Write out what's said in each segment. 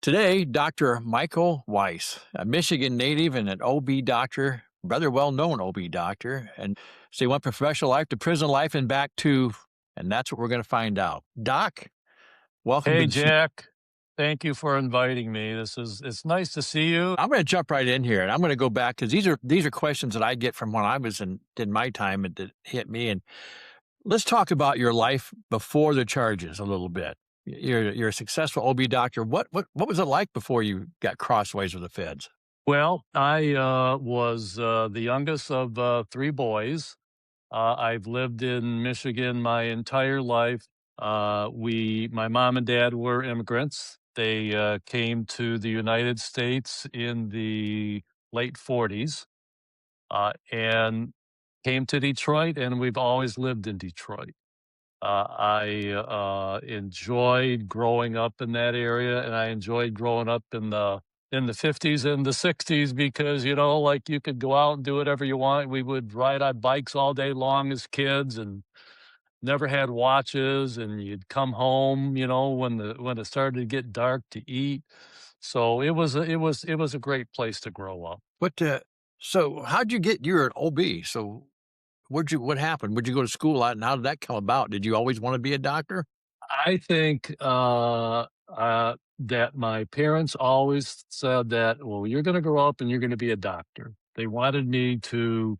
Today, Dr. Michael Weiss, a Michigan native and an OB doctor, rather well known OB doctor. And so he went from professional life to prison life and back to, and that's what we're going to find out. Doc, welcome to Hey, the show. Jack. Thank you for inviting me. It's nice to see you. I'm going to jump right in here and I'm going to go back because these are questions that I get from when I was in my time and that hit me. And let's talk about your life before the charges a little bit. You're a successful OB doctor. What was it like before you got crossways with the feds? Well, I was the youngest of three boys. I've lived in Michigan my entire life. My mom and dad were immigrants. They came to the United States in the late 40s and came to Detroit, and we've always lived in Detroit. I enjoyed growing up in that area, and I enjoyed growing up in the 50s and the 60s because, like you could go out and do whatever you want. We would ride our bikes all day long as kids and never had watches, and you'd come home, when it started to get dark to eat. So it was a great place to grow up. So how'd you get you're an OB, so what happened? Where'd you go to school at, and how did that come about? Did you always wanna be a doctor? I think that my parents always said that, well, you're going to grow up and you're going to be a doctor. They wanted me to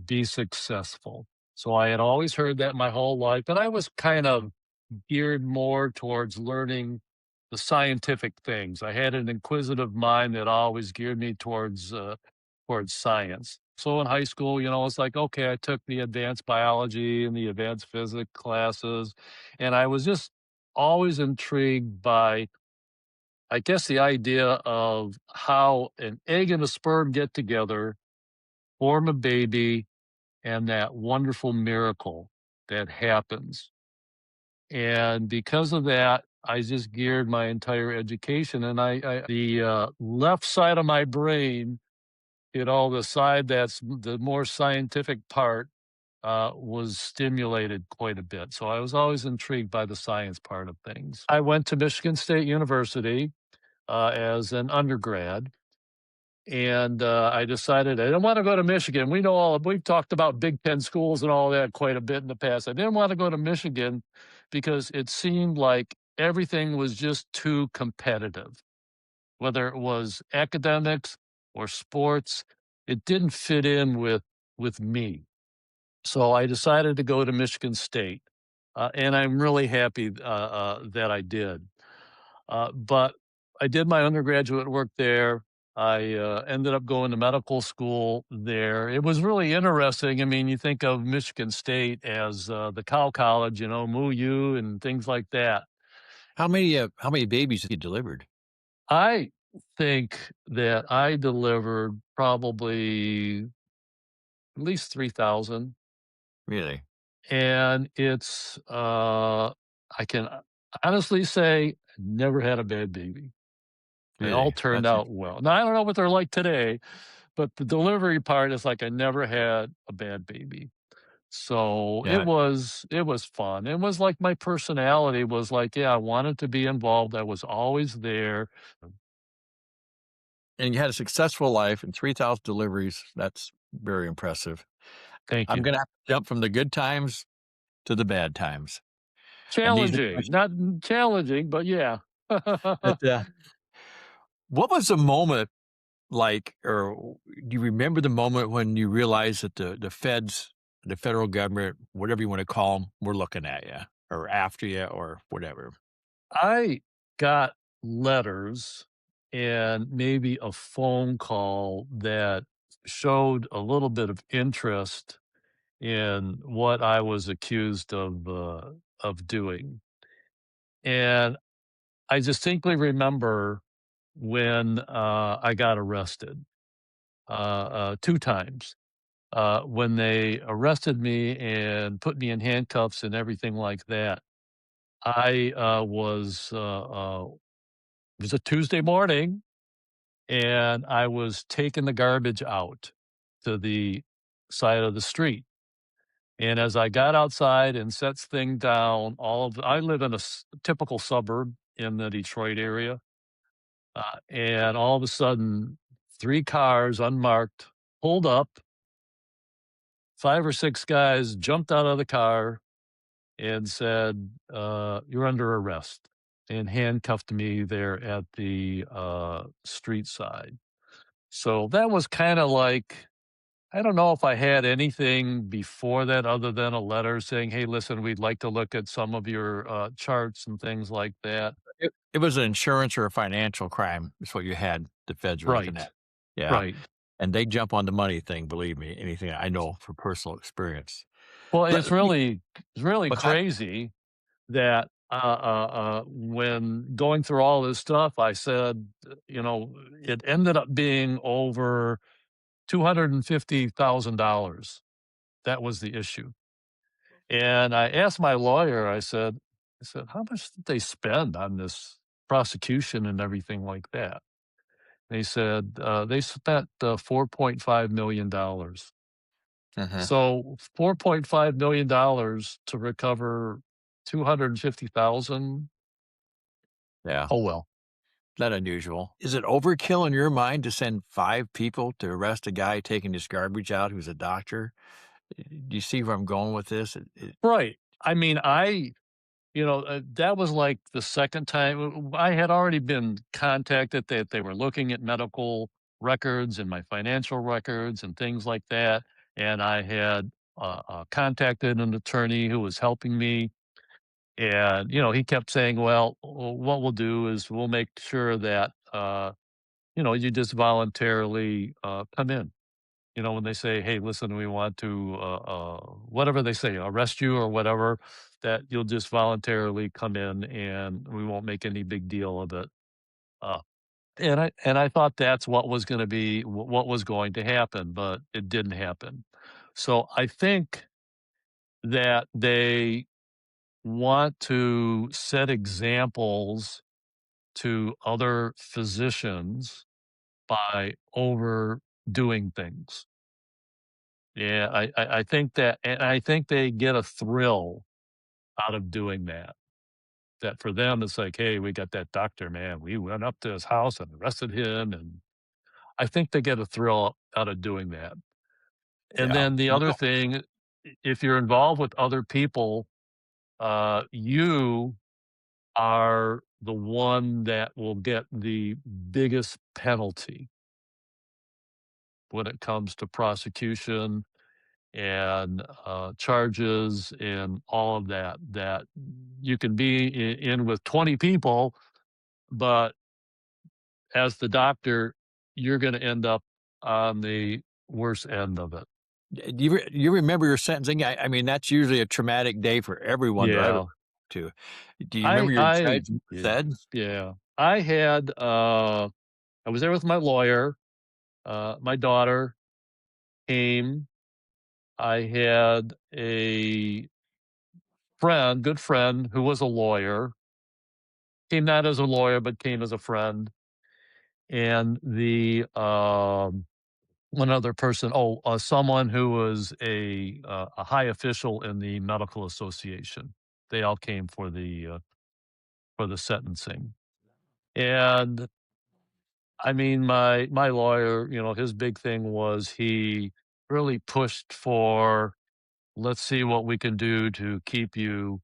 be successful. So I had always heard that my whole life, but I was kind of geared more towards learning the scientific things. I had an inquisitive mind that always geared me towards science. So in high school, it's like, okay, I took the advanced biology and the advanced physics classes, and I was just always intrigued by, I guess, the idea of how an egg and a sperm get together, form a baby, and that wonderful miracle that happens. And because of that, I just geared my entire education, and the left side of my brain, the side that's the more scientific part, was stimulated quite a bit. So I was always intrigued by the science part of things. I went to Michigan State University as an undergrad, and I decided I didn't want to go to Michigan. We've talked about Big Ten schools and all that quite a bit in the past. I didn't want to go to Michigan because it seemed like everything was just too competitive, whether it was academics or sports. It didn't fit in with me. So I decided to go to Michigan State, and I'm really happy that I did. But I did my undergraduate work there. I ended up going to medical school there. It was really interesting. I mean, you think of Michigan State as the cow college, Moo U and things like that. How many babies have you delivered? I think that I delivered probably at least 3,000. Really? And I can honestly say never had a bad baby. They all Really? turned out well. Now, I don't know what they're like today, but the delivery part is like I never had a bad baby. So Yeah, it was fun. It was like my personality was like, yeah, I wanted to be involved. I was always there. and you had a successful life and 3,000 deliveries, that's very impressive. Thank I'm you. gonna have to jump from the good times to the bad times, and these are Challenging, questions not challenging, but yeah. that, what was the moment like, or do you remember the moment when you realized that the feds, the federal government, whatever you wanna call them, were looking at you or after you or whatever? I got letters and maybe a phone call that showed a little bit of interest in what I was accused of doing. And I distinctly remember when I got arrested 2 times. When they arrested me and put me in handcuffs and everything like that, I it was a Tuesday morning, and I was taking the garbage out to the side of the street. And as I got outside and sets thing down, I live in a typical suburb. in the Detroit area, and all of a sudden, 3 cars unmarked pulled up, 5 or 6 guys jumped out of the car and said, "You're under arrest," and handcuffed me there at the, street side. So that was kinda like, I don't know if I had anything before that other than a letter saying, "Hey, listen, we'd like to look at some of your, charts," and things like that. It was an insurance or a financial crime is what you had the feds were looking Right, at. Yeah, right. and they jump on the money thing, believe me, anything I know from personal experience. Well, Let it's really What's that? crazy that, when going through all this stuff, I said, it ended up being over $250,000. That was the issue. And I asked my lawyer, I said, "How much did they spend on this prosecution and everything like that?" They said, "They spent, $4.5 million." Mhm. So $4.5 million to recover 250,000. Yeah, Oh, well. not unusual. Is it overkill in your mind to send 5 people to arrest a guy taking his garbage out who's a doctor? Do you see where I'm going with this? Right. I mean, that was like the second time I had already been contacted that they were looking at medical records and my financial records and things like that. And I had contacted an attorney who was helping me. And, he kept saying, well, what we'll do is we'll make sure that, you just voluntarily come in. When they say, "Hey, listen, we want to," whatever they say, "arrest you," or whatever, that you'll just voluntarily come in and we won't make any big deal of it. Uh, and I thought that's what was going to happen, but it didn't happen. So I think that they want to set examples to other physicians by overdoing things. Yeah, I think that, and I think they get a thrill out of doing that. That for them, it's like, "Hey, we got that doctor, man. We went up to his house and arrested him," and I think they get a thrill out of doing that. And Yeah. then the other Well, thing, if you're involved with other people, you are the one that will get the biggest penalty when it comes to prosecution and charges and all of that. That you can be in with 20 people, but as the doctor, you're going to end up on the worst end of it. you remember your sentencing? I mean, that's usually a traumatic day for everyone that I've ever Yeah, talked to. Do you remember I, your I, judge yeah, said? yeah. I had, I was there with my lawyer. My daughter came. I had a good friend who was a lawyer. Came not as a lawyer, but came as a friend. And the one other person, someone who was a high official in the medical association. They all came for the sentencing. And I mean, my lawyer, his big thing was he really pushed for, let's see what we can do to keep you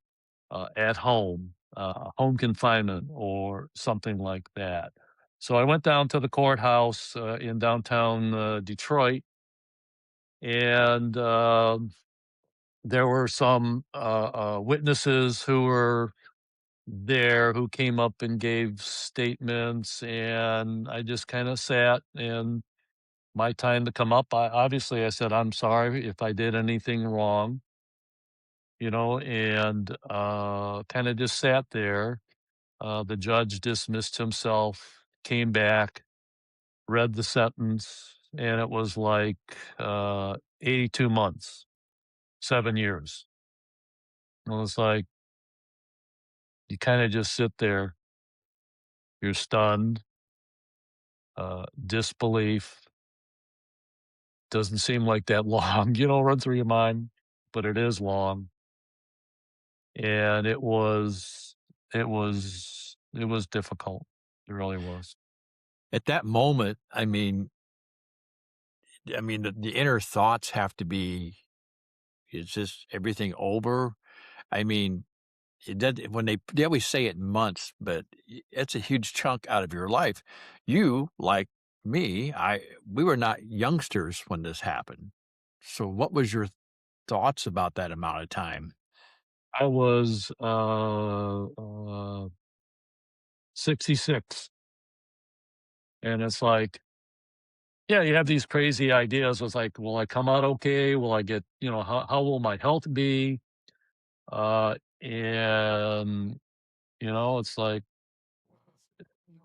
at home, home confinement or something like that. So I went down to the courthouse in downtown Detroit, and there were some witnesses who were there who came up and gave statements, and I just kind of sat. And my time to come up, I said, "I'm sorry if I did anything wrong," and kind of just sat there. The judge dismissed himself, came back, read the sentence, and it was like 82 months, 7 years. And it was like, you kind of just sit there, you're stunned, disbelief. Doesn't seem like that long, run through your mind, but it is long. And it was It was difficult. It really was. At that moment, the inner thoughts have to be, "Is this everything over?" I mean, it does when they always say it in months, but it's a huge chunk out of your life. You, like me, we were not youngsters when this happened. So what was your thoughts about that amount of time? I was 66, and it's like, yeah, you have these crazy ideas. It's like, will I come out okay? Will I get, how will my health be? And it's like,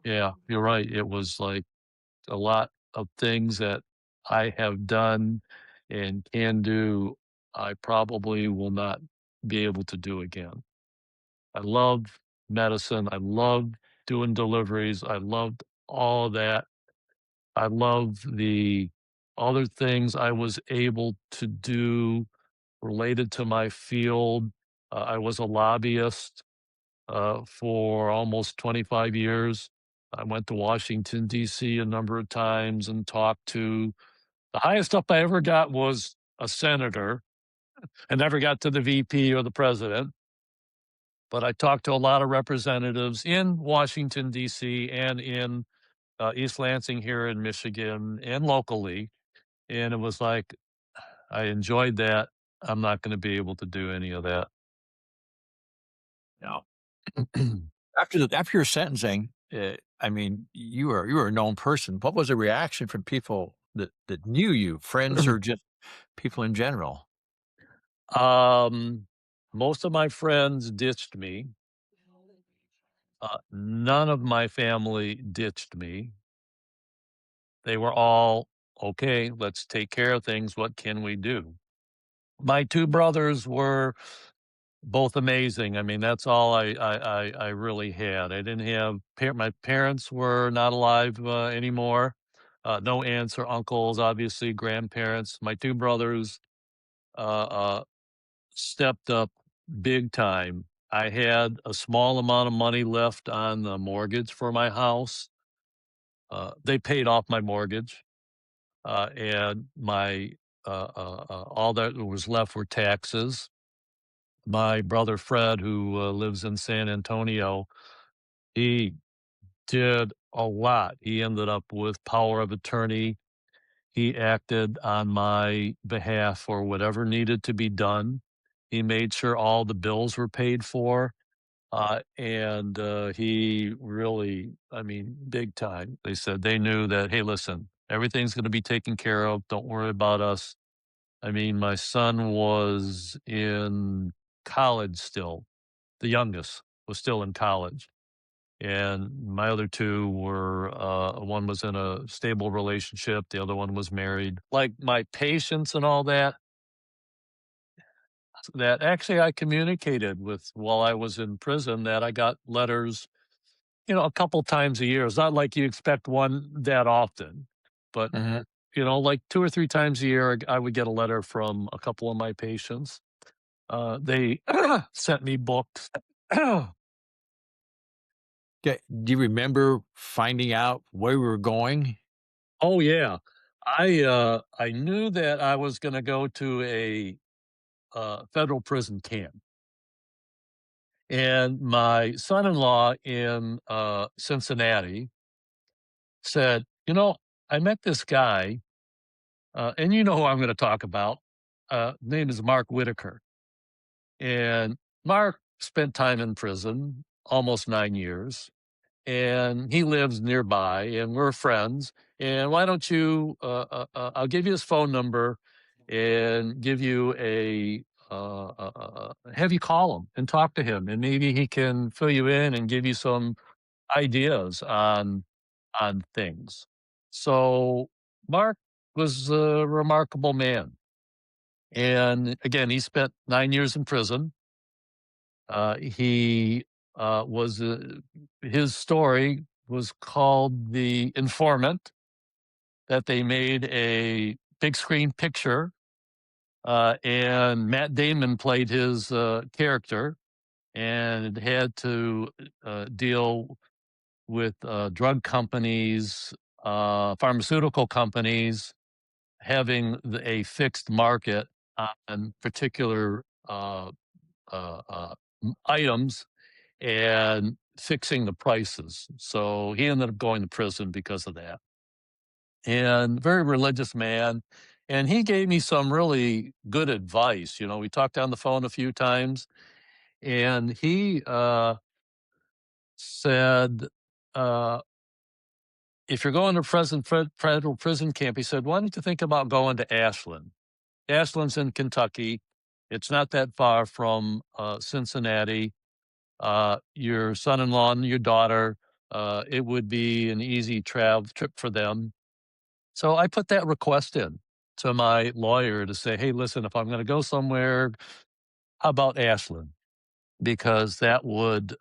yeah, you're right. It was like a lot of things that I have done and can do, I probably will not be able to do again. I love medicine. I love doing deliveries. I loved all of that. I love the other things I was able to do related to my field. I was a lobbyist for almost 25 years. I went to Washington, D.C. a number of times and talked to the highest up I ever got was a senator. I never got to the VP or the president, but I talked to a lot of representatives in Washington, D.C. and in East Lansing here in Michigan and locally. And it was like, I enjoyed that. I'm not going to be able to do any of that. No. After your sentencing, you were a known person. What was the reaction from people that knew you, friends or just people in general? um, Most of my friends ditched me. None of my family ditched me. They were all, okay, let's take care of things. What can we do? My two brothers were both amazing. I mean, that's all I really had. I didn't have my parents were not alive anymore. No aunts or uncles, obviously grandparents. My two brothers uh, uh, stepped up big time. I had a small amount of money left on the mortgage for my house. They paid off my mortgage, and my all that was left were taxes. My brother Fred, who lives in San Antonio, he did a lot. He ended up with power of attorney. He acted on my behalf for whatever needed to be done. He made sure all the bills were paid for. And he really, I mean, big time. They said they knew that, hey, listen, everything's going to be taken care of. Don't worry about us. I mean, my son was in college still. The youngest was still in college. And my other two were, one was in a stable relationship, the other one was married. Like my patience and all that actually I communicated with while I was in prison, that I got letters, a couple times a year. It's not like you expect one that often, but, Mhm. like 2 or 3 times a year, I would get a letter from a couple of my patients. They sent me books. Okay. Do you remember finding out where we were going? Oh, yeah. I knew that I was gonna go to a, federal prison camp, and my son-in-law in, Cincinnati said, I met this guy, and you know who I'm gonna talk about. Name is Mark Whitaker, and Mark spent time in prison, almost 9 years, and he lives nearby, and we're friends. And why don't you? I'll give you his phone number, and give you have you call him and talk to him, and maybe he can fill you in and give you some ideas on things. So Mark was a remarkable man, and again, he spent 9 years in prison. He was his story was called The Informant, that they made a big screen picture, and Matt Damon played his character. and it had to deal with drug companies, pharmaceutical companies having a fixed market on particular items and fixing the prices. So he ended up going to prison because of that. And very religious man. And he gave me some really good advice. You know, we talked on the phone a few times, and he said, uh, if you're going to federal prison camp, he said, why don't you think about going to Ashland? Ashland's in Kentucky. It's not that far from Cincinnati. Your son-in-law and your daughter, it would be an easy travel trip for them. So I put that request in to my lawyer to say, hey, listen, if I'm going to go somewhere, how about Ashland? Because that would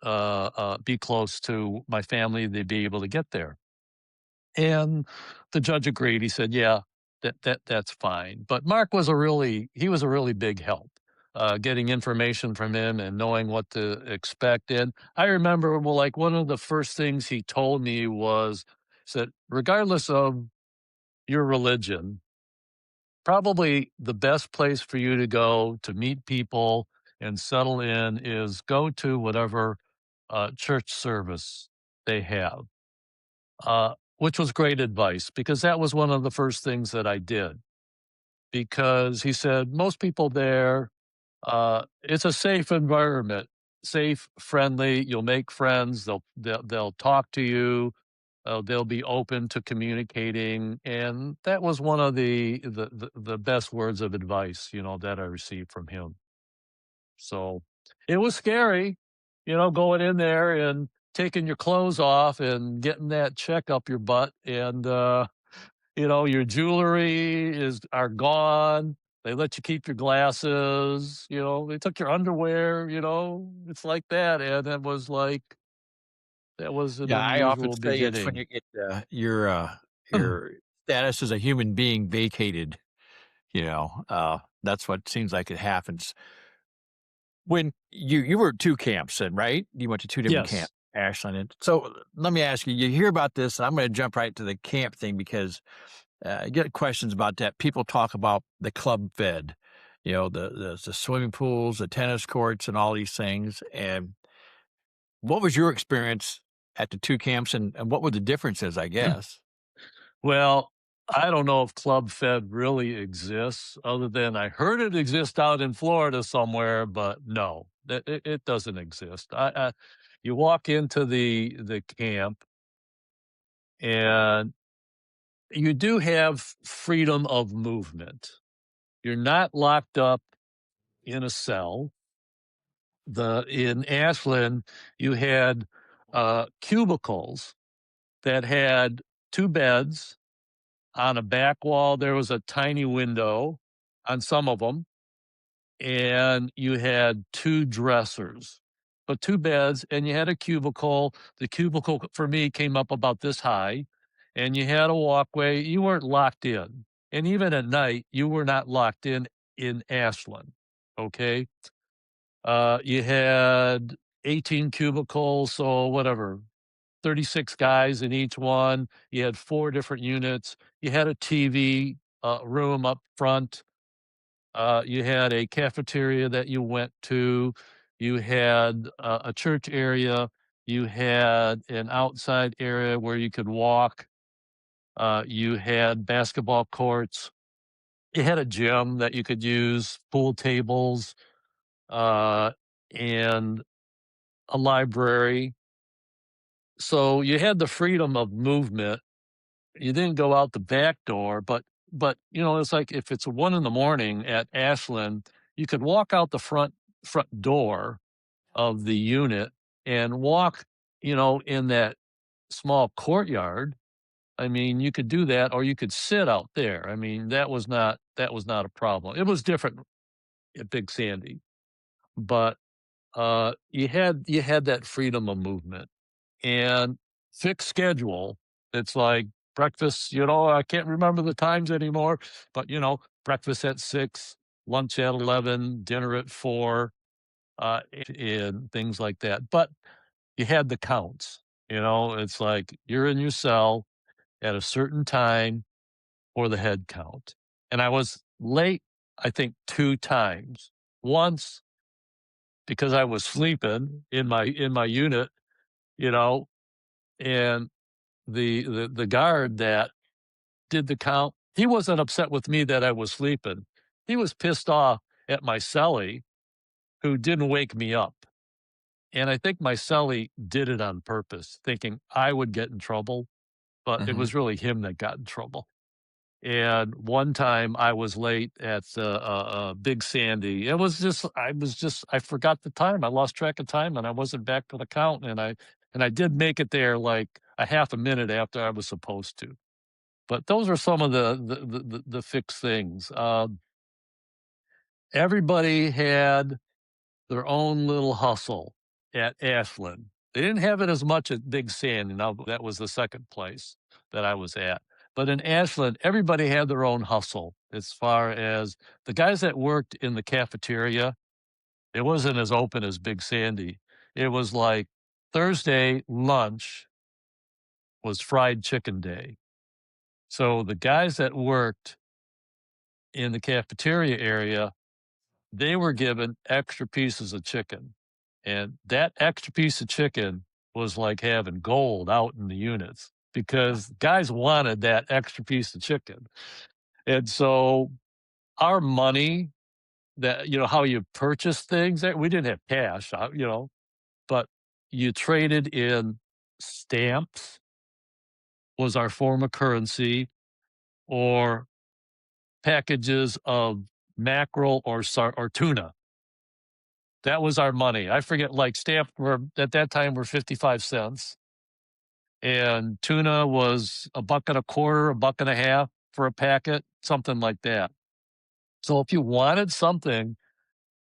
be close to my family. They'd be able to get there. And the judge agreed. He said, "Yeah, that's fine." But Mark was a really big help, getting information from him and knowing what to expect. And I remember, well, like one of the first things he told me was, said, regardless of your religion, probably the best place for you to go to meet people and settle in is go to whatever church service they have, which was great advice because that was one of the first things that I did. Because he said, most people there, it's a safe environment, safe, friendly. You'll make friends. They'll talk to you. They'll be open to communicating, and that was one of the best words of advice, you know, that I received from him. So it was scary, you know, going in there and taking your clothes off and getting that check up your butt, and you know, your jewelry is are gone. They let you keep your glasses, you know, they took your underwear, you know, it's like that, and it was like that was an Yeah, I often unusual say it's when beginning. you get, your status as a human being vacated, that's what seems like it happens. When you were at 2 camps then, right? You went to 2 different Yes. camps, Ashland, and so let me ask you, you hear about this, and I'm gonna jump right to the camp thing because, I get questions about that. People talk about the club fed, the swimming pools, the tennis courts, and all these things, and what was your experience at the 2 camps, and what were the differences, I guess? Well, I don't know if Club Fed really exists other than I heard it exists out in Florida somewhere, but no, it doesn't exist. You walk into the camp and you do have freedom of movement. You're not locked up in a cell. In Ashland, you had cubicles that had 2 beds. On a back wall, there was a tiny window on some of them, and you had 2 dressers, but 2 beds, and you had a cubicle. The cubicle for me came up about this high, and you had a walkway. You weren't locked in, and even at night, you were not locked in Ashland, okay? You had 18 cubicles, so whatever, 36 guys in each one. You had 4 different units. You had a TV room up front. You had a cafeteria that you went to. You had a church area. You had an outside area where you could walk. You had basketball courts. You had a gym that you could use, pool tables, uh, and a library. So you had the freedom of movement. You didn't go out the back door, but, you know, it's like if it's 1 in the morning at Ashland, you could walk out the front door of the unit and walk, you know, in that small courtyard. I mean, you could do that or you could sit out there. I mean, that was not a problem. It was different at Big Sandy, but, you had that freedom of movement and fixed schedule. It's like breakfast, you know, I can't remember the times anymore, but you know, breakfast at 6, lunch at 11, dinner at 4. and things like that. But you had the counts, it's like you're in your cell at a certain time for the head count. And I was late, I think 2 times. Once because I was sleeping in my unit, you know, and the guard that did the count, he wasn't upset with me that I was sleeping. He was pissed off at my cellie who didn't wake me up. And I think my cellie did it on purpose, thinking I would get in trouble, but it Mhm. was really him that got in trouble. And one time I was late at Big Sandy. I forgot the time. I lost track of time and I wasn't back for the count. And I did make it there like a half a minute after I was supposed to. But those are some of the fixed things. Everybody had their own little hustle at Ashland. They didn't have it as much at Big Sandy. Now that was the second place that I was at. But in Ashland, everybody had their own hustle as far as the guys that worked in the cafeteria. It wasn't as open as Big Sandy. It was like Thursday lunch was fried chicken day. So the guys that worked in the cafeteria area, they were given extra pieces of chicken. And that extra piece of chicken was like having gold out in the units because guys wanted that extra piece of chicken. And so our money that, how you purchase things, that we didn't have cash, but you traded in stamps was our form of currency, or packages of mackerel or tuna. That was our money. I forget, like stamp were at that time were 55 cents and tuna was a buck and a quarter, a buck and a half for a packet, something like that. So if you wanted something,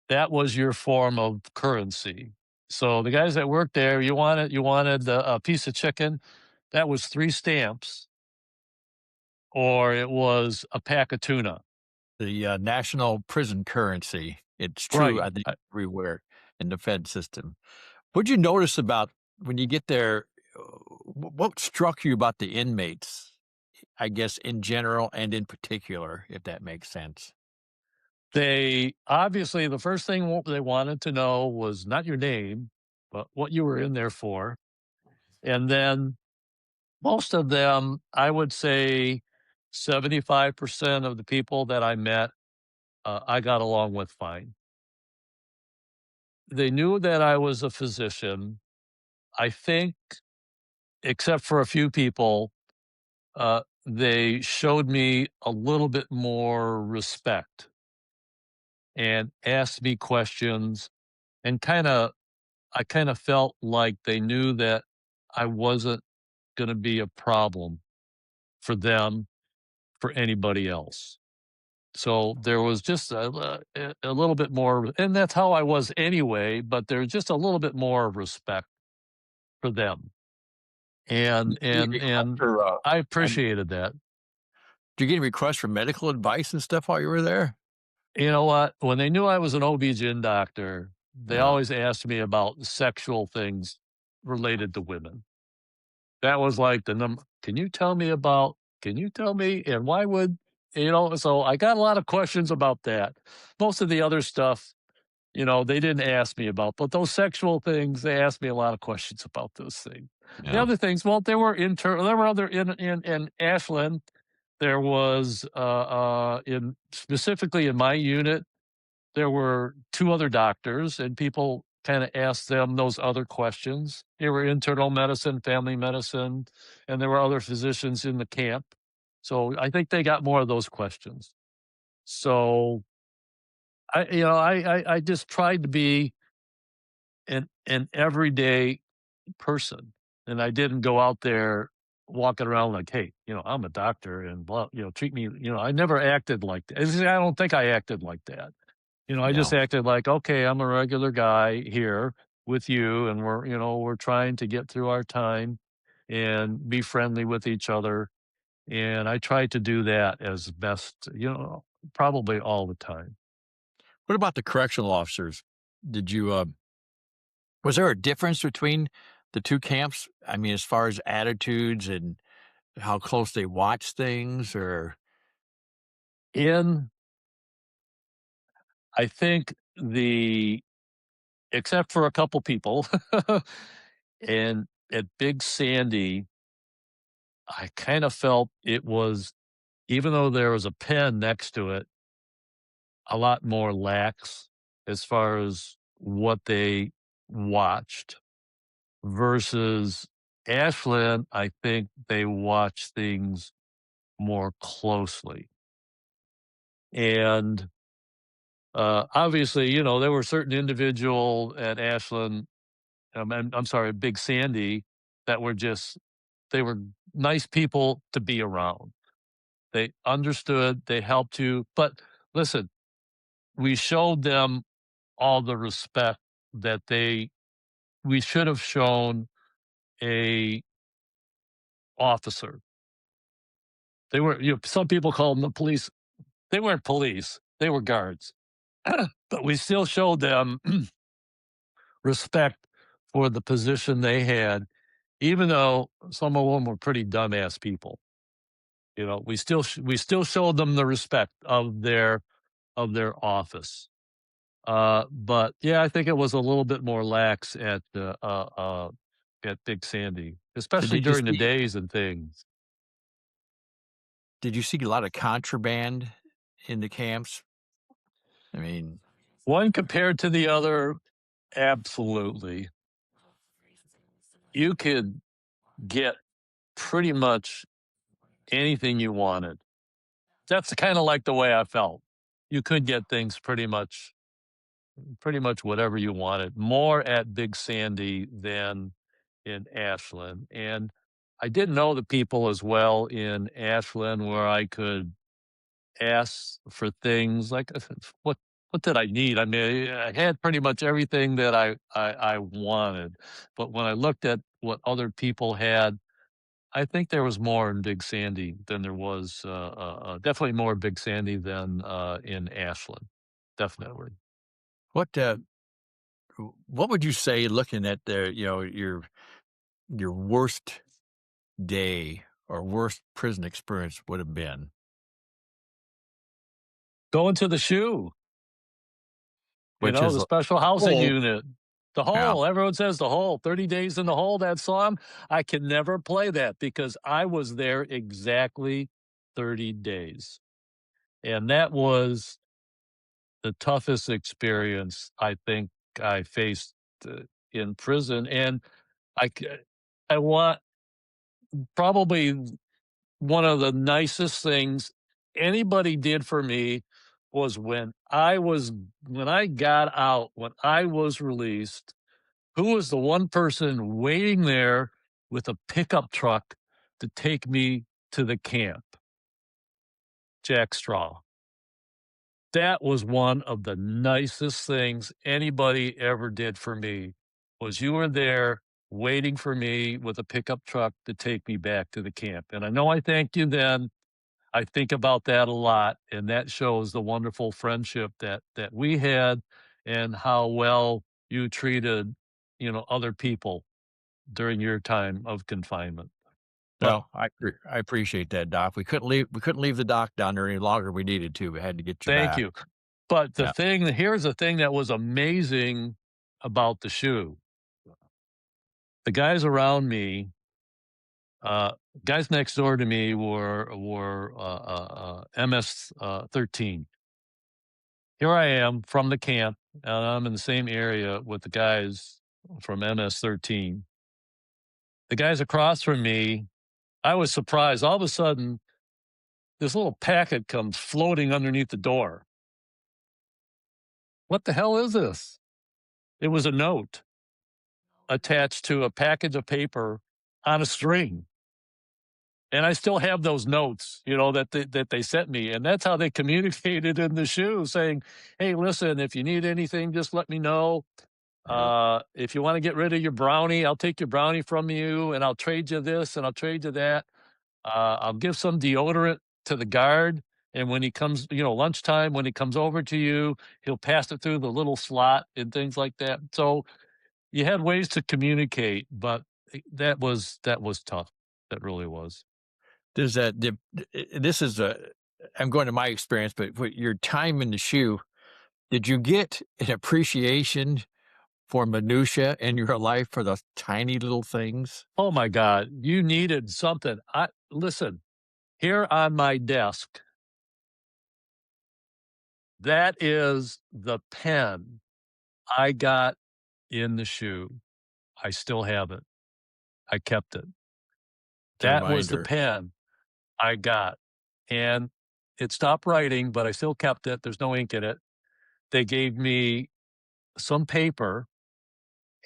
that was your form of currency. So the guys that worked there, you wanted a piece of chicken, that was 3 stamps, or it was a pack of tuna. The, national prison currency. It's true, Right. I think, everywhere in the Fed system. What'd you notice about when you get there, what struck you about the inmates, I guess, in general and in particular, if that makes sense? They obviously, the first thing they wanted to know was not your name, but what you were in there for. And then most of them, I would say 75% of the people that I met, I got along with fine. They knew that I was a physician. I think, except for a few people, they showed me a little bit more respect and asked me questions and I kind of felt like they knew that I wasn't going to be a problem for them, for anybody else. So there was just a little bit more, and that's how I was anyway, but there's just a little bit more respect for them. Did And you get any and requests and for, I and appreciated that. did you get any requests for medical advice and stuff while you were there? You know what? When they knew I was an OB-GYN doctor, they Yeah. always asked me about sexual things related to women. That was like the number, can you tell me, and why would, so I got a lot of questions about that. Most of the other stuff, they didn't ask me about, but those sexual things, they asked me a lot of questions about those things. The Yeah. other things, well, there were other in Ashland, there was, in specifically in my unit, there were 2 other doctors, and people kinda asked them those other questions. They were internal medicine, family medicine, and there were other physicians in the camp. So, I think they got more of those questions. So, I just tried to be an everyday person, and I didn't go out there walking around like, "Hey, I'm a doctor and blah, treat me," I never acted like that. I don't think I acted like that. I just Yeah. acted like, "Okay, I'm a regular guy here with you, and we're trying to get through our time and be friendly with each other." And I tried to do that as best, probably all the time. What about the correctional officers? Did you, was there a difference between the 2 camps? I mean, as far as attitudes and how close they watch things or In I think the except for a couple people, and at Big Sandy, I kind of felt it was, even though there was a pen next to it, a lot more lax as far as what they watched versus Ashland. I think they watch things more closely. And obviously, there were certain individual at Ashland, I'm sorry, Big Sandy, that were just, they were nice people to be around. They understood, they helped you. But listen, we showed them all the respect that we should have shown a officer. They were, some people call them the police. They weren't police. They were guards. But we still showed them respect for the position they had, even though some of them were pretty dumbass people. We still showed them the respect of their office. But yeah, I think it was a little bit more lax at Big Sandy, so especially during the days and things. did you see a lot of contraband in the camps? I mean, One compared to the other, absolutely. You could get pretty much anything you wanted. That's kind of like the way I felt. You could get things pretty much whatever you wanted, more at Big Sandy than in Ashland. And I didn't know the people as well in Ashland where I could ask for things like, what what did I need? I mean, I had pretty much everything that I wanted. But when I looked at what other people had, I think there was more in Big Sandy than there was, definitely more Big Sandy than in Ashland. Definitely. what, what would you say looking at your worst day or worst prison experience would have been? Going to the shoe. Which The is special housing oh, unit. The yeah. Hole, everyone says The Hole, 30 Days in the Hole, that song. I can never play that because I was there exactly 30 days. And that was the toughest experience I think I faced in prison. And I, c- I want probably one of the nicest things anybody did for me was when I got out, when I was released. Who was the one person waiting there with a pickup truck to take me to the camp? Jack Straw. That was one of the nicest things anybody ever did for me, was you were there waiting for me with a pickup truck to take me back to the camp. And I know I thanked you then. I think about that a lot, and that shows the wonderful friendship that we had and how well you treated, other people during your time of confinement. But Well, I appreciate that, doc. We couldn't leave the doc down there any longer. We needed to. We had to get you thank back. you. But Yeah. here's the thing that was amazing about the shoe. The guys around me, uh, guys next door to me were MS 13. Here I am from the camp, and I'm in the same area with the guys from MS 13. The guys across from me, I was surprised. All of a sudden, this little packet comes floating underneath the door. What the hell is this? It was a note attached to a package of paper on a string. And I still have those notes, that they sent me. And that's how they communicated in the shoe, saying, "Hey, listen, if you need anything, just let me know. Yeah. If you want to get rid of your brownie, I'll take your brownie from you and I'll trade you this and I'll trade you that. I'll give some deodorant to the guard. And when he comes, lunchtime, when he comes over to you, he'll pass it through the little slot and things like that. So you had ways to communicate, but that was tough. That really was. Does that dip this is a I'm going to my experience, but with your time in the shoe, did you get an appreciation for minutia in your life for the tiny little things? Oh my god, you needed something. I listen, here on my desk, that is the pen I got in the shoe. I still have it. I kept it. It's a That was the reminder. pen I got, and it stopped writing, but I still kept it. There's no ink in it. They gave me some paper,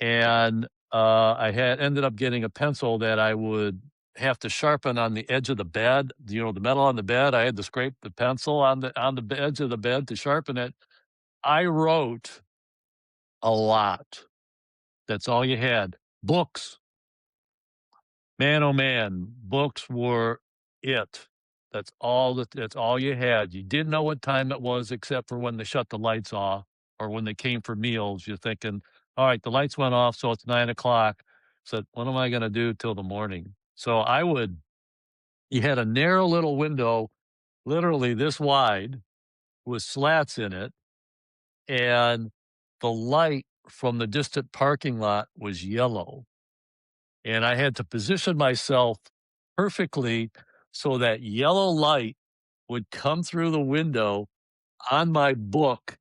and, I had ended up getting a pencil that I would have to sharpen on the edge of the bed, the metal on the bed. I had to scrape the pencil on the edge of the bed to sharpen it. I wrote a lot. That's all you had. Books. Man, oh man, books were it. That's all you had. You didn't know what time it was except for when they shut the lights off or when they came for meals. You're thinking, all right, the lights went off, so it's 9 o'clock. So what am I gonna do till the morning? So you had a narrow little window, literally this wide, with slats in it, and the light from the distant parking lot was yellow. And I had to position myself perfectly so that yellow light would come through the window on my book,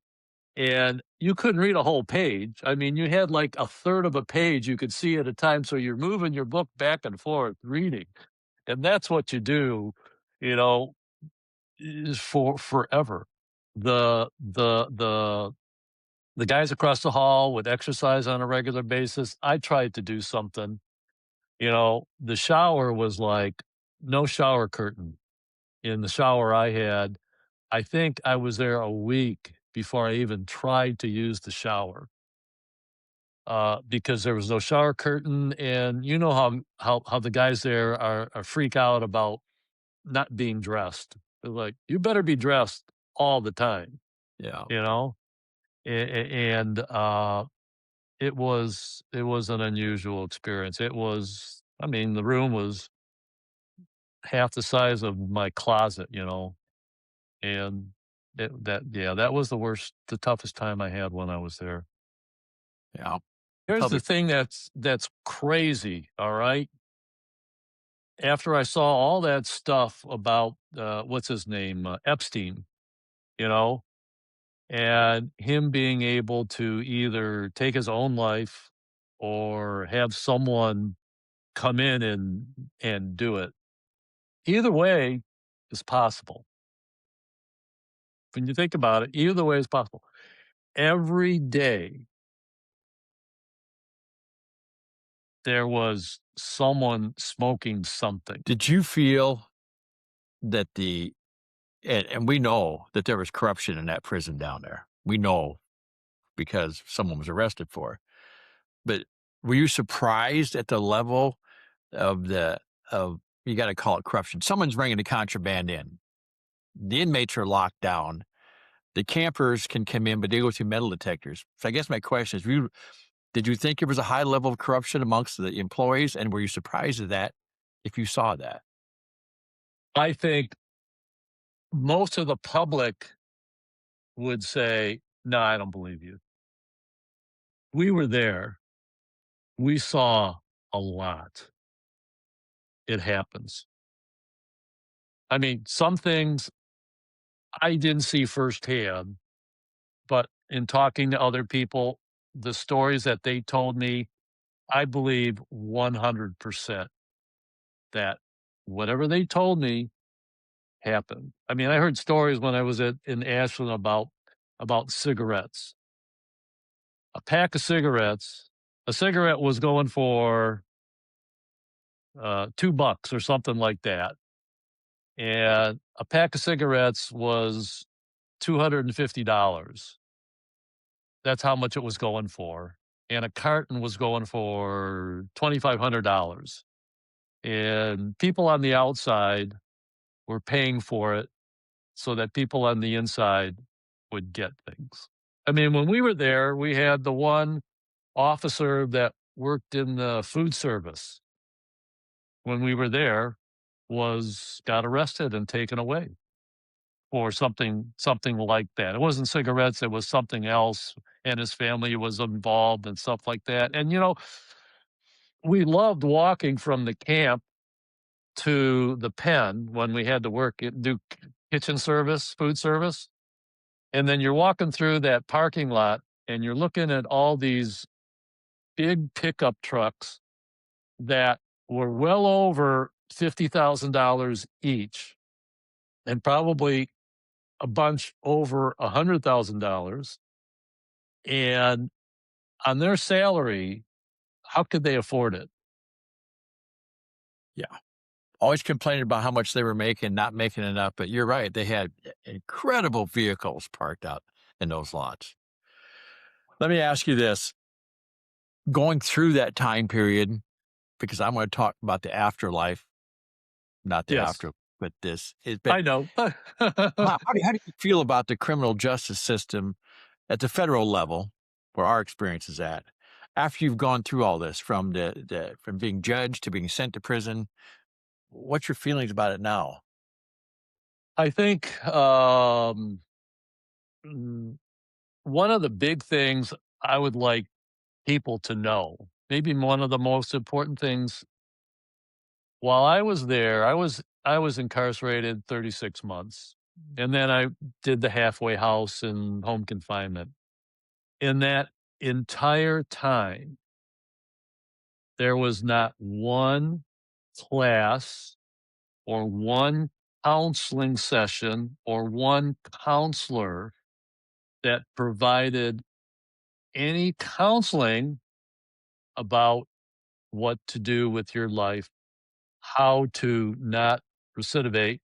and you couldn't read a whole page. I mean, you had like a third of a page you could see at a time, so you're moving your book back and forth reading, and that's what you do, you know, is for forever. The guys across the hall would exercise on a regular basis. I tried to do something. The shower was like no shower curtain in the shower I had. I think I was there a week before I even tried to use the shower, because there was no shower curtain, and you know how the guys there are freak out about not being dressed. They're like, "You better be dressed all the time," Yeah, you know? And, it was an unusual experience. I mean, the room was half the size of my closet, and that was the toughest time I had when I was there. yeah. Here's the Public thing that's crazy, all right? After I saw all that stuff about, what's his name, Epstein, you know, and him being able to either take his own life or have someone come in and do it. Either way is possible. When you think about it, either way is possible. Every day there was someone smoking something. Did you feel that and we know that there was corruption in that prison down there. We know because someone was arrested for it. But were you surprised at the level of you gotta call it corruption? Someone's bringing the contraband in. The inmates are locked down. The campers can come in, but they go through metal detectors. So I guess my question is, did you think there was a high level of corruption amongst the employees, and were you surprised at that if you saw that? I think most of the public would say, "No, I don't believe you." We were there. We saw a lot. It happens. I mean, some things I didn't see firsthand, but in talking to other people, the stories that they told me, I believe 100% that whatever they told me happened. I mean, I heard stories when I was in Ashland about cigarettes. A pack of cigarettes, a cigarette was going for, $2 or something like that, and a pack of cigarettes was $250. That's how much it was going for, and a carton was going for $2,500, and people on the outside were paying for it so that people on the inside would get things. I mean, when we were there, we had the one officer that worked in the food service when we were there was got arrested and taken away for something like that. It wasn't cigarettes, it was something else, and his family was involved and stuff like that. And, we loved walking from the camp to the pen when we had to do kitchen service, food service, and then you're walking through that parking lot, and you're looking at all these big pickup trucks that were well over $50,000 each, and probably a bunch over $100,000. And on their salary, how could they afford it? Yeah. Always complaining about how much they were making, not making enough, but you're right, they had incredible vehicles parked out in those lots. Let me ask you this, going through that time period, because I'm gonna talk about the afterlife, not the Yes, after, but this is but I know. how do you feel about the criminal justice system at the federal level, where our experience is at, after you've gone through all this from from being judged to being sent to prison, what's your feelings about it now? I think mm, one of the big things I would like people to know, maybe one of the most important things while I was there, I was incarcerated 36 months. And then I did the halfway house and home confinement. In that entire time, there was not one class or one counseling session or one counselor that provided any counseling about what to do with your life, how to not recidivate.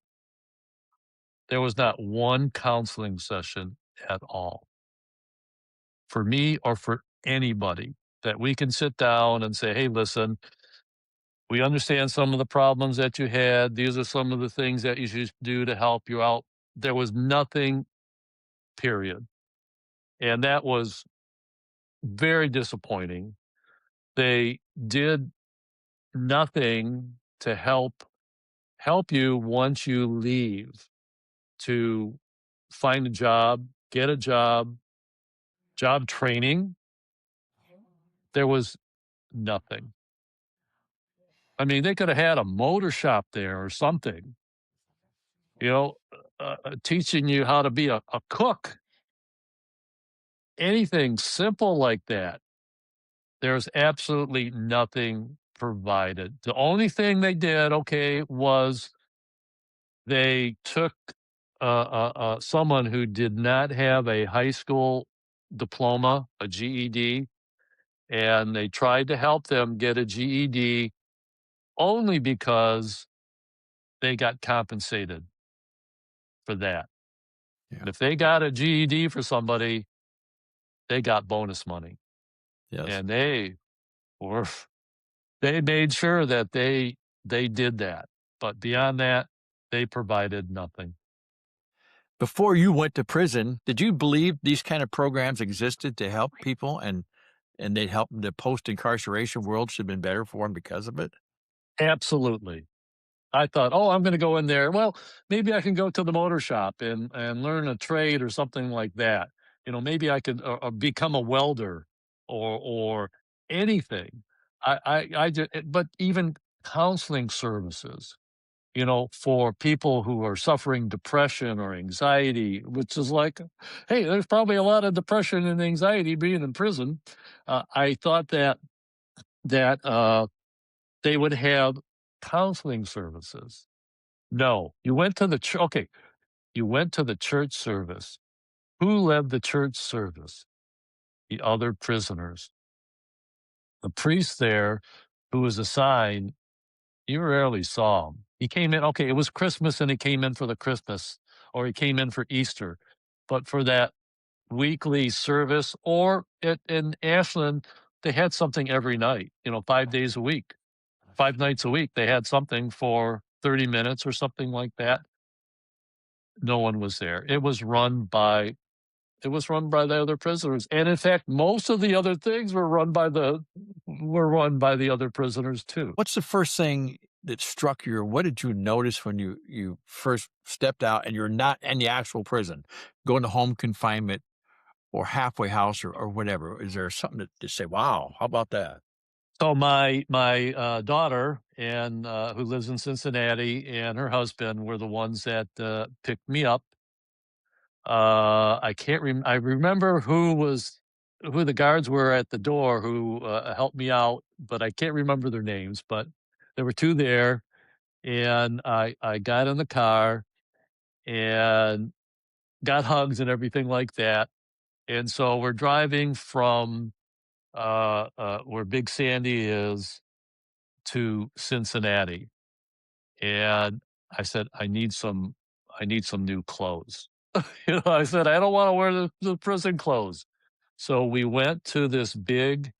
There was not one counseling session at all for me or for anybody that we can sit down and say, hey, listen, we understand some of the problems that you had. These are some of the things that you should do to help you out. There was nothing, period. And that was very disappointing. They did nothing to help you once you leave to find a job, get a job training. There was nothing. I mean, they could have had a motor shop there or something, you know, teaching you how to be a cook, anything simple like that. There's absolutely nothing provided. The only thing they did, okay, was they took someone who did not have a high school diploma, a GED, and they tried to help them get a GED only because they got compensated for that. Yeah. If they got a GED for somebody, they got bonus money, Yes. and were they made sure that they did that. But beyond that, they provided nothing. Before you went to prison, did you believe these kind of programs existed to help people and they'd help the post-incarceration world should have been better for them because of it? Absolutely. I thought, "Oh, I'm gonna go in there. Well, maybe I can go to the motor shop and learn a trade or something like that. Maybe I could, become a welder or anything." But even counseling services, for people who are suffering depression or anxiety, which is like, hey, there's probably a lot of depression and anxiety being in prison. I thought that they would have counseling services. No, you went to the church. Okay, you went to the church service. Who led the church service? The other prisoners. The priest there, who was assigned, you rarely saw him. He came in, okay, it was Christmas and he came in for the Christmas, or he came in for Easter. But for that weekly service, or in Ashland, they had something every night, 5 days a week, 5 nights a week. They had something for 30 minutes or something like that. no one was there. It was run by the other prisoners, and in fact, most of the other things were run by the other prisoners too. What's the first thing that struck you, or what did you notice when you first stepped out and you're not in the actual prison, going to home confinement or halfway house or whatever? Is there something to say, "Wow, how about that?" So my daughter and who lives in Cincinnati and her husband were the ones that picked me up. I can't I remember who the guards were at the door who helped me out, but I can't remember their names. But there were two there, and I got in the car and got hugs and everything like that. And so we're driving from where Big Sandy is to Cincinnati, and I said, I need some new clothes." I said, "I don't wanna wear the prison clothes." So we went to this big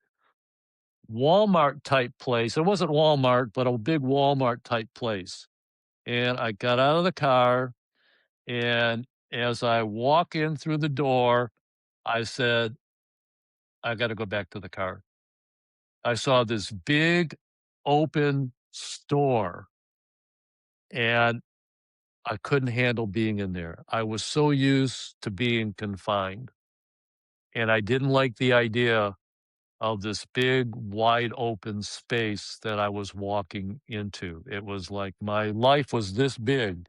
Walmart type place. It wasn't Walmart, but a big Walmart type place. And I got out of the car, and as I walk in through the door, I said, "I gotta go back to the car." I saw this big open store, and I couldn't handle being in there. I was so used to being confined, and I didn't like the idea of this big, wide open space that I was walking into. It was like my life was this big,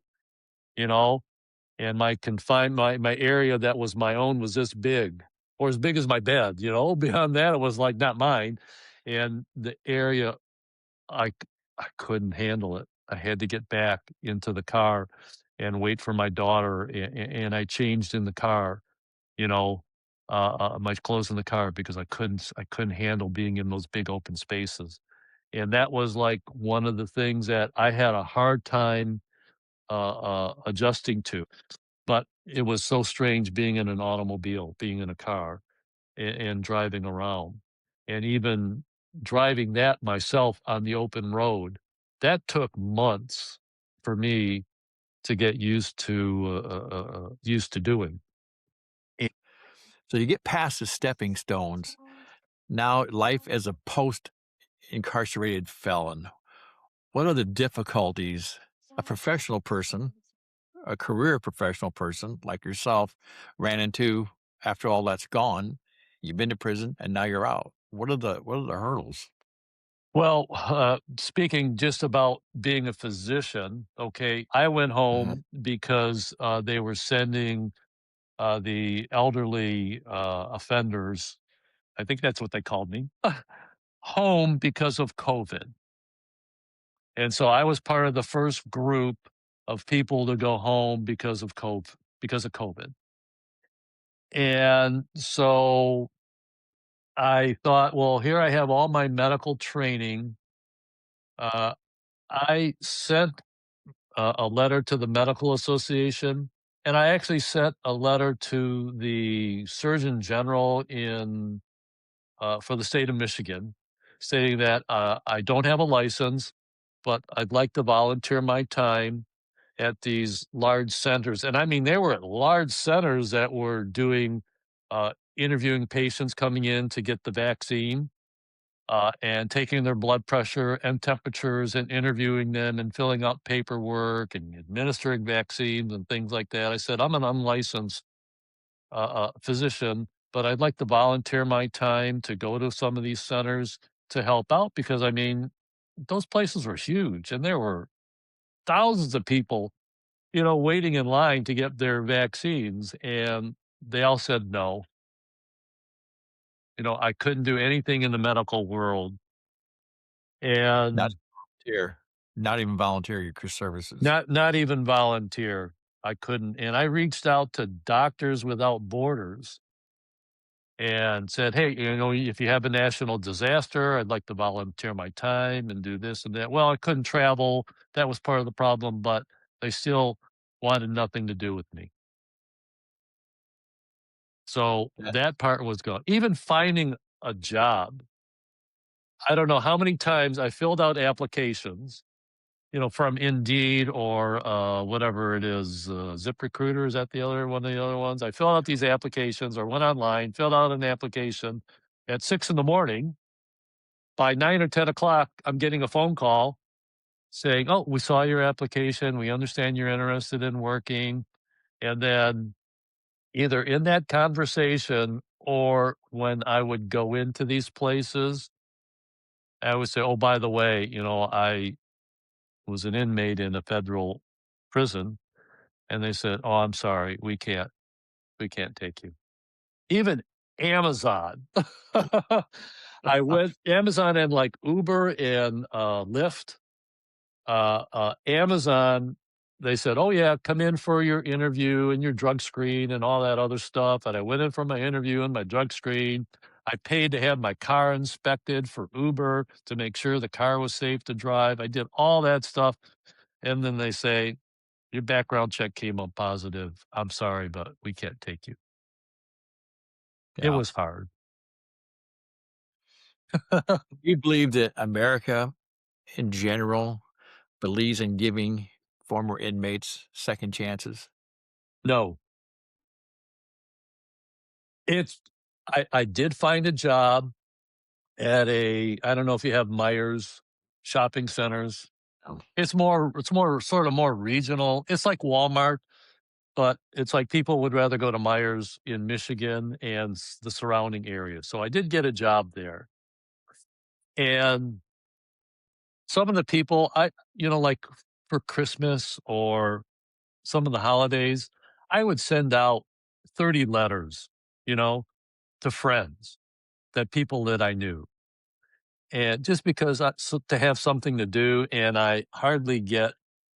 you know, and my area that was my own was this big, or as big as my bed, you know. Beyond that, it was like not mine. And the area I c I couldn't handle it. I had to get back into the car and wait for my daughter, and I changed in the car, you know, my clothes in the car because I couldn't handle being in those big open spaces. And that was, like, one of the things that I had a hard time, adjusting to. But it was so strange being in an automobile, being in a car, and driving around, and even driving that myself on the open road. That took months for me to get used to doing. Eh So you get past the stepping stones. Now life as a post-incarcerated felon. What are the difficulties a professional person, a career professional person like yourself ran into after all that's gone? You've been to prison and now you're out. What are the hurdles? Well, speaking just about being a physician, okay, I went Mhm. home because, they were sending, the elderly, offenders, I think that's what they called me, home because of COVID. And so I was part of the first group of people to go home because of COVID. And so I thought, well, here I have all my medical training. Uh, I sent a letter to the medical association, and I actually sent a letter to the Surgeon General for the state of Michigan, stating that I don't have a license, but I'd like to volunteer my time at these large centers. And I mean, they were at large centers that were doing interviewing patients coming in to get the vaccine, and taking their blood pressure and temperatures and interviewing them and filling out paperwork and administering vaccines and things like that. I said, I'm an unlicensed physician, but I'd like to volunteer my time to go to some of these centers to help out because I mean, those places were huge and there were thousands of people, waiting in line to get their vaccines. And they all said no. I couldn't do anything in the medical world. Not And volunteer, not even volunteer your services. not even volunteer. I couldn't, and I reached out to Doctors Without Borders and said, "Hey, if you have a national disaster, I'd like to volunteer my time and do this and that." Well, I couldn't travel, that was part of the problem, but they still wanted nothing to do with me. So, That that part was gone. Even finding a job, I don't know how many times I filled out applications, from Indeed or whatever it is, ZipRecruiter, is that the other one of the other ones? I filled out these applications or went online, filled out an application at 6 in the morning. By 9 or 10 o'clock, I'm getting a phone call saying, "Oh, we saw your application. We understand you're interested in working." And then either in that conversation or when I would go into these places, I would say, "Oh, by the way, I was an inmate in a federal prison." And they said, "Oh, I'm sorry. We can't take you." Even Amazon. I went Amazon and like Uber and Lyft. Amazon, they said, "Oh, yeah, come in for your interview and your drug screen and all that other stuff." And I went in for my interview and my drug screen. I paid to have my car inspected for Uber to make sure the car was safe to drive. I did all that stuff. And then they say, "Your background check came up positive. I'm sorry, but we can't take you." It Yeah. was hard. Do you believe that America in general believes in giving former inmates second chances? No, it's I did find a job at I don't know if you have Myers shopping centers. No. It's more sort of more regional. It's like Walmart, but it's like people would rather go to Myers in Michigan and the surrounding area. So I did get a job there. And some of the people like for Christmas or some of the holidays, I would send out 30 letters, you know, to friends, that people that I knew. And just because to have something to do, and I hardly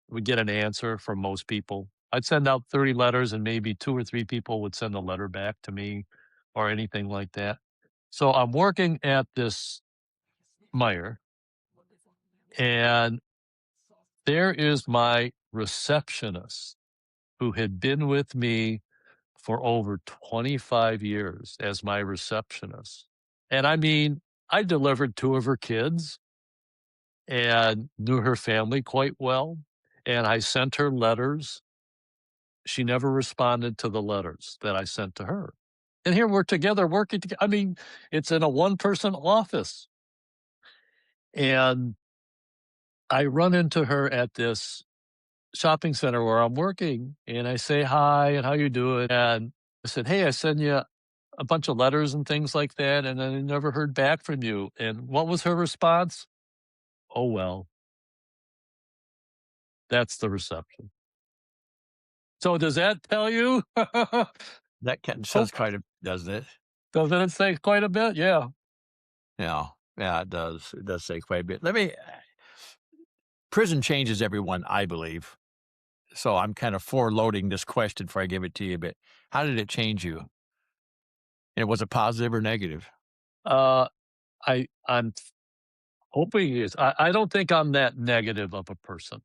would get an answer from most people. I'd send out 30 letters and maybe 2 or 3 people would send a letter back to me or anything like that. So I'm working at this Meijer, and there is my receptionist who had been with me for over 25 years as my receptionist. And I mean, I delivered 2 of her kids and knew her family quite well, and I sent her letters. She never responded to the letters that I sent to her. And here we're together working together. I mean, it's in a one-person office, and I run into her at this shopping center where I'm working, and I say, "Hi, and how you doing?" And I said, "Hey, I sent you a bunch of letters and things like that, and I never heard back from you." And what was her response? "Oh, well, that's the reception." So does that tell you? That kind says Hope quite a, doesn't it? doesn't it say quite a bit? Yeah. Yeah. Yeah, it does. It does say quite a bit. Prison changes everyone, I believe. So I'm kind of foreloading this question before I give it to you, but how did it change you? And was it positive or negative? Uh, I'm hoping it is. I don't think I'm that negative of a person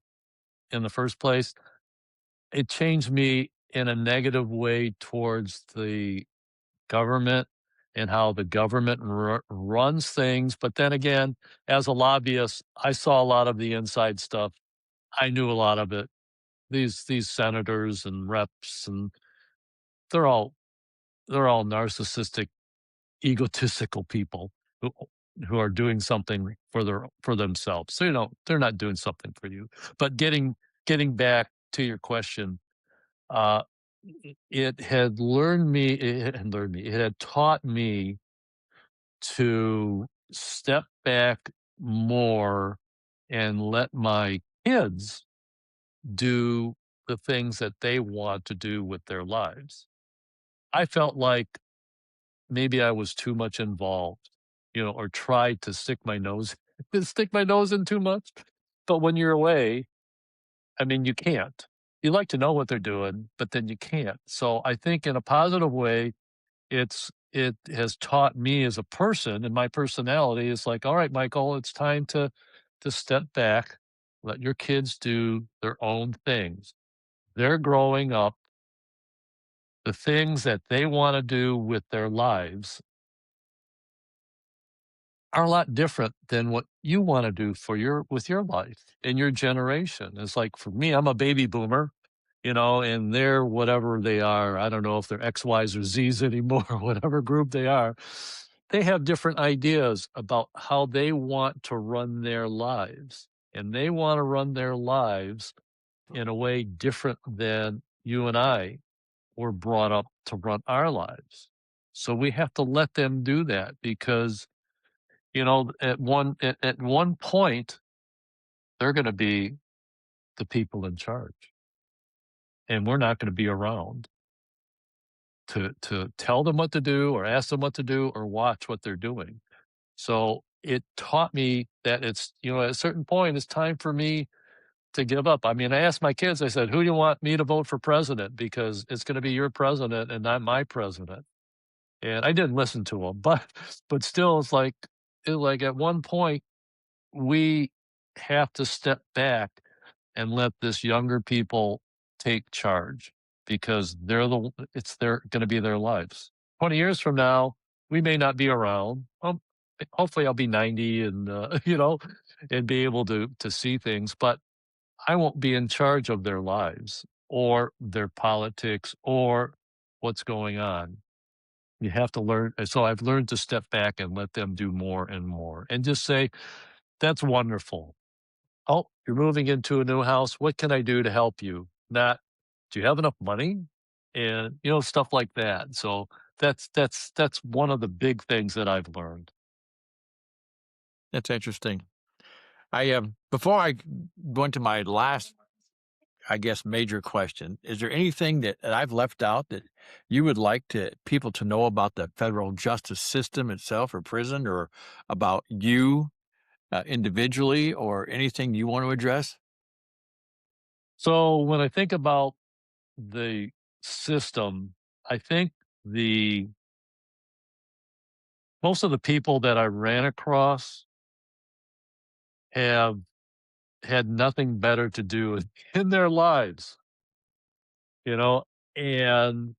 in the first place. It changed me in a negative way towards the government and how the government runs things. But then again, as a lobbyist, I saw a lot of the inside stuff. I knew a lot of it. These senators and reps, and they're all they're all narcissistic, egotistical people who are doing something for themselves. So, they're not doing something for you. But getting back to your question, uh, it had taught me to step back more and let my kids do the things that they want to do with their lives. I felt like maybe I was too much involved, or tried to stick my nose in too much. But when you're away, I mean, you can't. You like to know what they're doing, but then you can't. So I think in a positive way, it has taught me as a person, and my personality is like, all right, Michael, it's time to step back, let your kids do their own things. They're growing up. The things that they want to do with their lives, are a lot different than what you wanna do for your with your life and your generation. It's like, for me, I'm a baby boomer, and they're whatever they are. I don't know if they're X, Ys, or Zs anymore, whatever group they are. They have different ideas about how they want to run their lives, and they wanna run their lives in a way different than you and I were brought up to run our lives. So we have to let them do that because, at one point, they're gonna be the people in charge, and we're not gonna be around to tell them what to do or ask them what to do or watch what they're doing. So it taught me that at a certain point, it's time for me to give up. I mean, I asked my kids, I said, "Who do you want me to vote for president? Because it's gonna be your president and not my president." And I didn't listen to them, but still, it's like at one point, we have to step back and let this younger people take charge because they're gonna be their lives. 20 years from now, we may not be around. Hopefully I'll be 90 and, and be able to see things, but I won't be in charge of their lives or their politics or what's going on. You have to learn. So I've learned to step back and let them do more and more and just say, that's wonderful. Oh, you're moving into a new house. What can I do to help you? Not, do you have enough money? And, stuff like that. So that's one of the big things that I've learned. That's interesting. I before I go into my last, I guess, major question, is there anything that I've left out that you would like to people to know about the federal justice system itself, or prison, or about you individually, or anything you want to address? So when I think about the system, I think the most of the people that I ran across have had nothing better to do in their lives, you know? And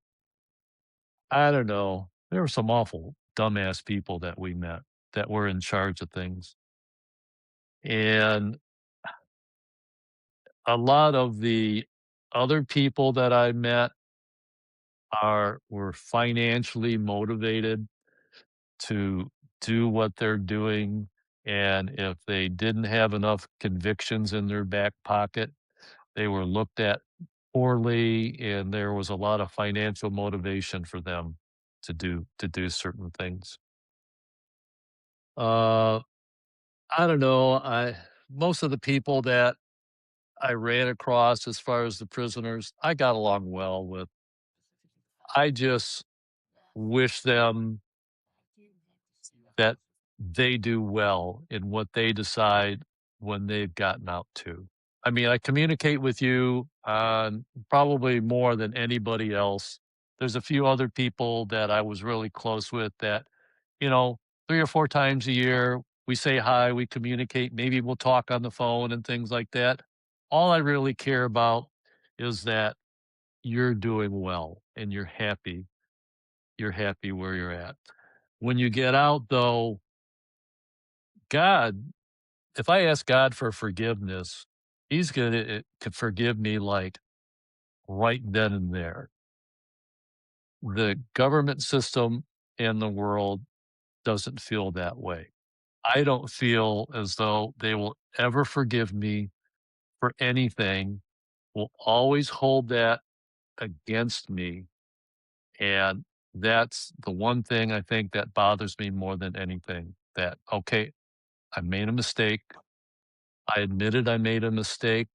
I don't know, there were some awful dumbass people that we met that were in charge of things. And a lot of the other people that I met were financially motivated to do what they're doing. And if they didn't have enough convictions in their back pocket, they were looked at poorly, and there was a lot of financial motivation for them to do certain things. Uh, I don't know. I Most of the people that I ran across as far as the prisoners, I got along well with. I just wish them that they do well in what they decide when they've gotten out too. I mean, I communicate with you probably more than anybody else. There's a few other people that I was really close with that, you know, 3 or 4 times a year, we say hi, we communicate, maybe we'll talk on the phone and things like that. All I really care about is that you're doing well and you're happy. You're happy where you're at. When you get out, though, God, if I ask God for forgiveness, He's gonna to forgive me, like, right then and there. The government system and the world doesn't feel that way. I don't feel as though they will ever forgive me for anything, will always hold that against me, and that's the one thing I think that bothers me more than anything, that, okay, I made a mistake. I admitted I made a mistake.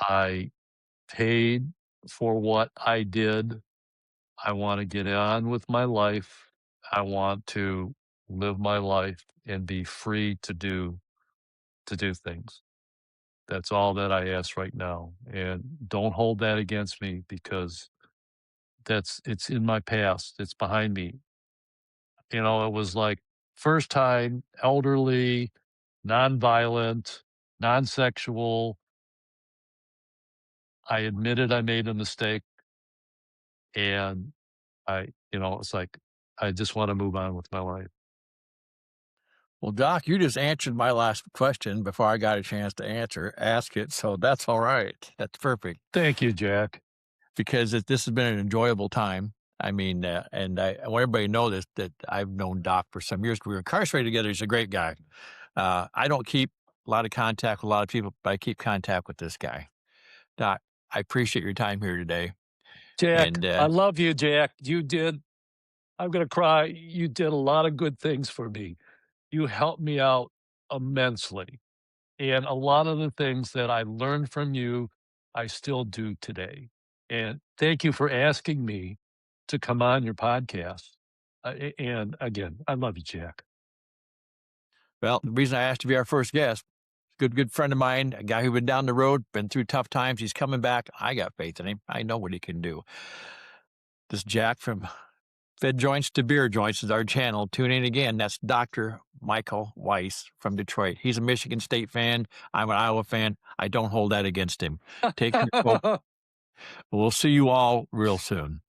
I paid for what I did. I wanna get on with my life. I want to live my life and be free to do things. That's all that I ask right now, and don't hold that against me because it's in my past, it's behind me. It was like first time, elderly, nonviolent, non-sexual. I admitted I made a mistake, and it's like, I just wanna move on with my life. Well, Doc, you just answered my last question before I got a chance to ask it, so that's all right. That's perfect Thank you, Jack. because this has been an enjoyable time. I mean, and I want everybody to know this that I've known Doc for some years. We were incarcerated together. He's a great guy. I don't keep a lot of contact with a lot of people, but I keep contact with this guy. Doc, I appreciate your time here today. Jack, And I love you, Jack. I'm gonna cry. You did a lot of good things for me. You helped me out immensely. And a lot of the things that I learned from you, I still do today. And thank you for asking me to come on your podcast. And again, I love you, Jack. well, the reason I asked to be our first guest, good friend of mine, a guy who been down the road, been through tough times. He's coming back. I got faith in him. I know what he can do. This Jack from Fed Joints to Beer Joints is our channel. Tune in again. That's Dr. Michael Weiss from Detroit. He's a Michigan State fan. I'm an Iowa fan. I don't hold that against him. Take care, folks. We'll see you all real soon.